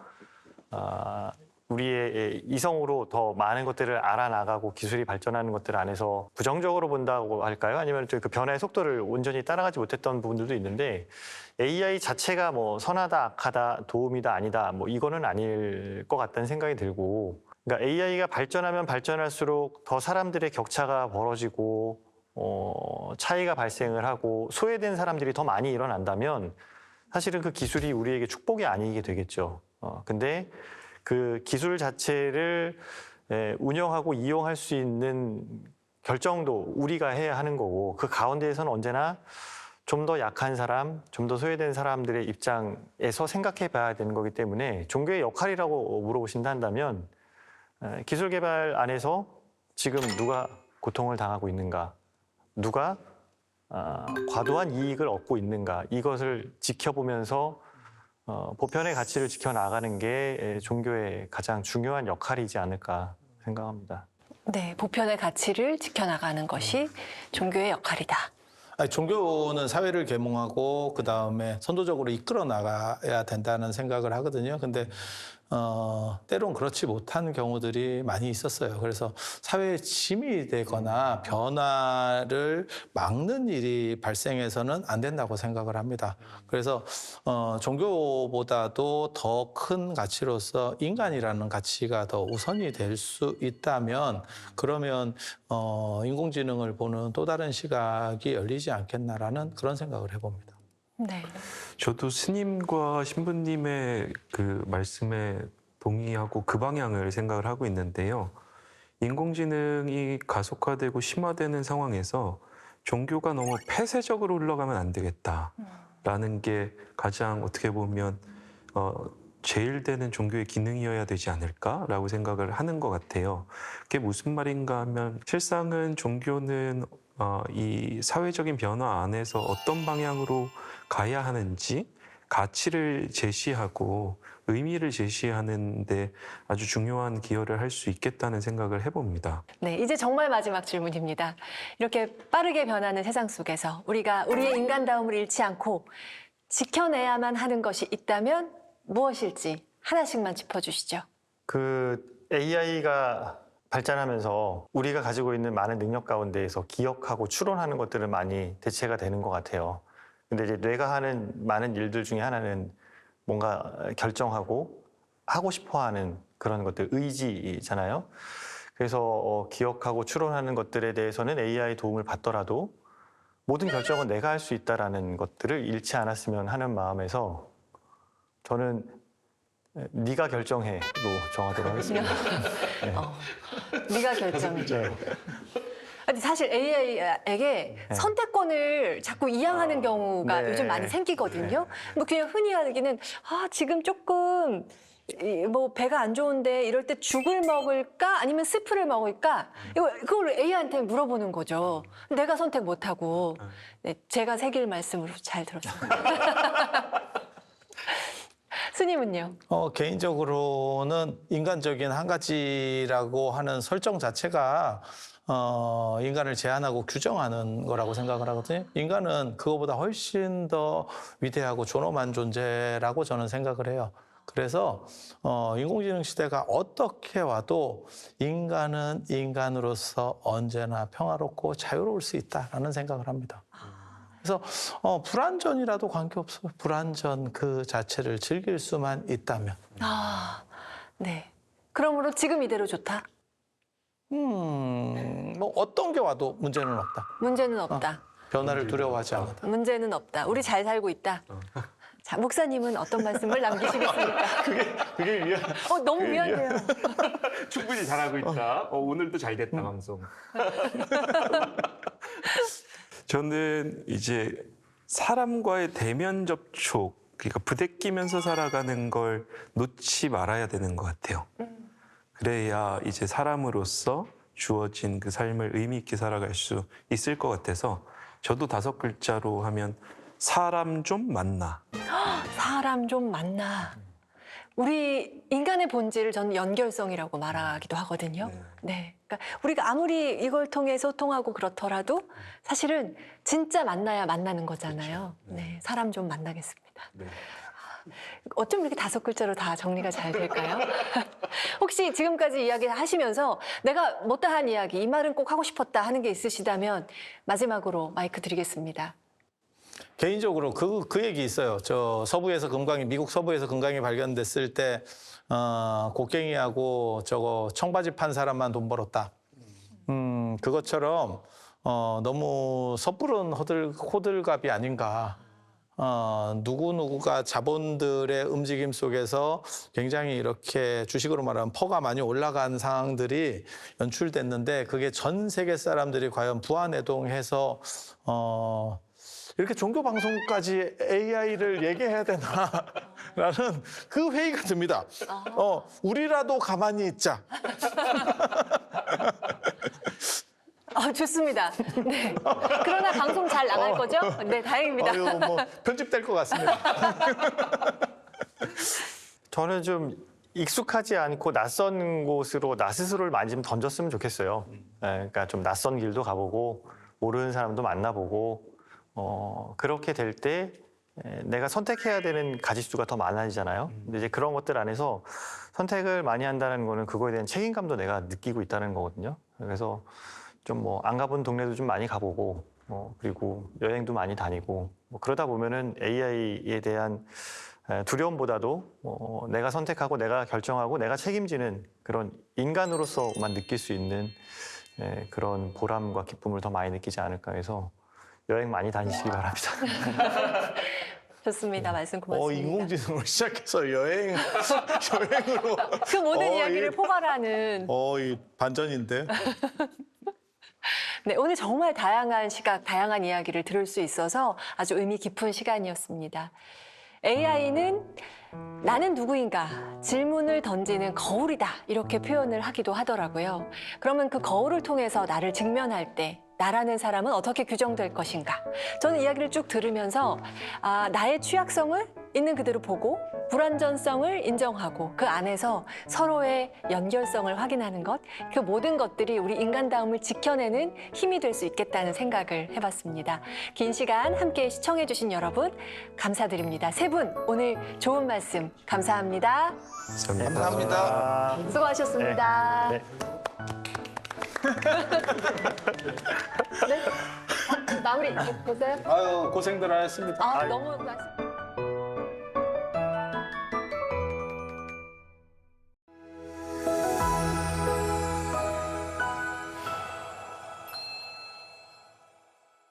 우리의 이성으로 더 많은 것들을 알아나가고 기술이 발전하는 것들 안에서 부정적으로 본다고 할까요? 아니면 그 변화의 속도를 온전히 따라가지 못했던 부분들도 있는데, AI 자체가 뭐 선하다, 악하다, 도움이다, 아니다, 뭐 이거는 아닐 것 같다는 생각이 들고, 그러니까 AI가 발전하면 발전할수록 더 사람들의 격차가 벌어지고 차이가 발생을 하고 소외된 사람들이 더 많이 일어난다면 사실은 그 기술이 우리에게 축복이 아니게 되겠죠. 근데 그 기술 자체를 운영하고 이용할 수 있는 결정도 우리가 해야 하는 거고, 그 가운데에서는 언제나 좀 더 약한 사람, 좀 더 소외된 사람들의 입장에서 생각해 봐야 되는 거기 때문에 종교의 역할이라고 물어보신다면 기술 개발 안에서 지금 누가 고통을 당하고 있는가, 누가 과도한 이익을 얻고 있는가, 이것을 지켜보면서 보편의 가치를 지켜나가는 게 종교의 가장 중요한 역할이지 않을까 생각합니다. 네, 보편의 가치를 지켜나가는 것이 종교의 역할이다. 아니, 종교는 사회를 계몽하고 그 다음에 선도적으로 이끌어 나가야 된다는 생각을 하거든요. 근데 때론 그렇지 못한 경우들이 많이 있었어요. 그래서 사회에 짐이 되거나 변화를 막는 일이 발생해서는 안 된다고 생각을 합니다. 그래서 종교보다도 더 큰 가치로서 인간이라는 가치가 더 우선이 될 수 있다면 그러면 인공지능을 보는 또 다른 시각이 열리지 않겠나라는 그런 생각을 해봅니다. 네. 저도 스님과 신부님의 그 말씀에 동의하고 그 방향을 생각을 하고 있는데요. 인공지능이 가속화되고 심화되는 상황에서 종교가 너무 폐쇄적으로 흘러가면 안 되겠다라는 게 가장 어떻게 보면 제일 되는 종교의 기능이어야 되지 않을까라고 생각을 하는 것 같아요. 그게 무슨 말인가 하면 실상은 종교는 이 사회적인 변화 안에서 어떤 방향으로 가야 하는지 가치를 제시하고 의미를 제시하는 데 아주 중요한 기여를 할 수 있겠다는 생각을 해봅니다. 네, 이제 정말 마지막 질문입니다. 이렇게 빠르게 변하는 세상 속에서 우리가 우리의 인간다움을 잃지 않고 지켜내야만 하는 것이 있다면 무엇일지 하나씩만 짚어주시죠. 그 AI가 발전하면서 우리가 가지고 있는 많은 능력 가운데에서 기억하고 추론하는 것들은 많이 대체가 되는 것 같아요. 근데 이제 뇌가 하는 많은 일들 중에 하나는 뭔가 결정하고 하고 싶어 하는 그런 것들, 의지잖아요. 그래서 기억하고 추론하는 것들에 대해서는 AI 도움을 받더라도 모든 결정은 내가 할 수 있다라는 것들을 잃지 않았으면 하는 마음에서 저는 네가 결정해로 정하도록 하겠습니다. 네. 네가 결정해. 네. 근데 사실 AI에게 선택권을 자꾸 이양하는 경우가 네. 요즘 많이 생기거든요. 뭐 그냥 흔히 하기는 지금 조금 뭐 배가 안 좋은데 이럴 때 죽을 먹을까 아니면 스프를 먹을까 그걸 AI한테 물어보는 거죠. 내가 선택 못 하고. 네, 제가 새길 말씀으로 잘 들었습니다. 스님은요? 개인적으로는 인간적인 한 가지라고 하는 설정 자체가 인간을 제한하고 규정하는 거라고 생각을 하거든요. 인간은 그거보다 훨씬 더 위대하고 존엄한 존재라고 저는 생각을 해요. 그래서 인공지능 시대가 어떻게 와도 인간은 인간으로서 언제나 평화롭고 자유로울 수 있다라는 생각을 합니다. 그래서 불완전이라도 관계없어요. 불완전 그 자체를 즐길 수만 있다면. 네. 그러므로 지금 이대로 좋다? 뭐 어떤 게 와도 문제는 없다. 문제는 없다. 변화를 두려워하지 않는다. 문제는 없다. 우리 잘 살고 있다. 자, 목사님은 어떤 말씀을 남기시겠습니까? 그게 위안. 너무 미안해요. 충분히 잘하고 있다. 오늘도 잘 됐다 방송. 저는 이제 사람과의 대면 접촉, 그러니까 부대끼면서 살아가는 걸 놓지 말아야 되는 것 같아요. 그래야 이제 사람으로서 주어진 그 삶을 의미 있게 살아갈 수 있을 것 같아서 저도 5글자로 하면 사람 좀 만나. 사람 좀 만나. 우리 인간의 본질을 저는 연결성이라고 말하기도 하거든요. 네. 그러니까 우리가 아무리 이걸 통해 소통하고 그렇더라도 사실은 진짜 만나야 만나는 거잖아요. 네. 사람 좀 만나겠습니다. 어쩜 이렇게 5글자로 다 정리가 잘 될까요? 혹시 지금까지 이야기 하시면서 내가 못다한 이야기, 이 말은 꼭 하고 싶었다 하는 게 있으시다면 마지막으로 마이크 드리겠습니다. 개인적으로 그 얘기 있어요. 미국 서부에서 금강이 발견됐을 때 곡괭이하고 저거 청바지 판 사람만 돈 벌었다. 그것처럼 너무 섣부른 호들갑이 아닌가. 누구누구가 자본들의 움직임 속에서 굉장히 이렇게 주식으로 말하면 퍼가 많이 올라간 상황들이 연출됐는데 그게 전 세계 사람들이 과연 부안해동해서 이렇게 종교 방송까지 AI를 얘기해야 되나라는 그 회의가 듭니다. 우리라도 가만히 있자. 좋습니다. 네. 그러나 방송 잘 나갈 거죠? 네, 다행입니다. 편집될 것 같습니다. 저는 좀 익숙하지 않고 낯선 곳으로 나 스스로를 많이 좀 던졌으면 좋겠어요. 그러니까 좀 낯선 길도 가보고 모르는 사람도 만나보고 그렇게 될 때 내가 선택해야 되는 가짓수가 더 많아지잖아요. 근데 이제 그런 것들 안에서 선택을 많이 한다는 거는 그거에 대한 책임감도 내가 느끼고 있다는 거거든요. 그래서 좀 뭐 안 가본 동네도 좀 많이 가보고 그리고 여행도 많이 다니고 그러다 보면은 AI에 대한 두려움보다도 내가 선택하고 내가 결정하고 내가 책임지는 그런 인간으로서만 느낄 수 있는 그런 보람과 기쁨을 더 많이 느끼지 않을까 해서 여행 많이 다니시기 바랍니다. 좋습니다. 말씀 고맙습니다. 인공지능으로 시작해서 여행으로. 그 모든 이야기를 포괄하는. 이 반전인데. 네, 오늘 정말 다양한 시각, 다양한 이야기를 들을 수 있어서 아주 의미 깊은 시간이었습니다. AI는 나는 누구인가 질문을 던지는 거울이다 이렇게 표현을 하기도 하더라고요. 그러면 그 거울을 통해서 나를 직면할 때 나라는 사람은 어떻게 규정될 것인가? 저는 이야기를 쭉 들으면서 나의 취약성을 있는 그대로 보고 불완전성을 인정하고 그 안에서 서로의 연결성을 확인하는 것, 그 모든 것들이 우리 인간다움을 지켜내는 힘이 될 수 있겠다는 생각을 해봤습니다. 긴 시간 함께 시청해주신 여러분 감사드립니다. 세 분 오늘 좋은 말씀 감사합니다. 감사합니다. 수고하셨습니다. 네. 네. 마무리 보세요. 아유, 고생들 하셨습니다. 너무 말씀.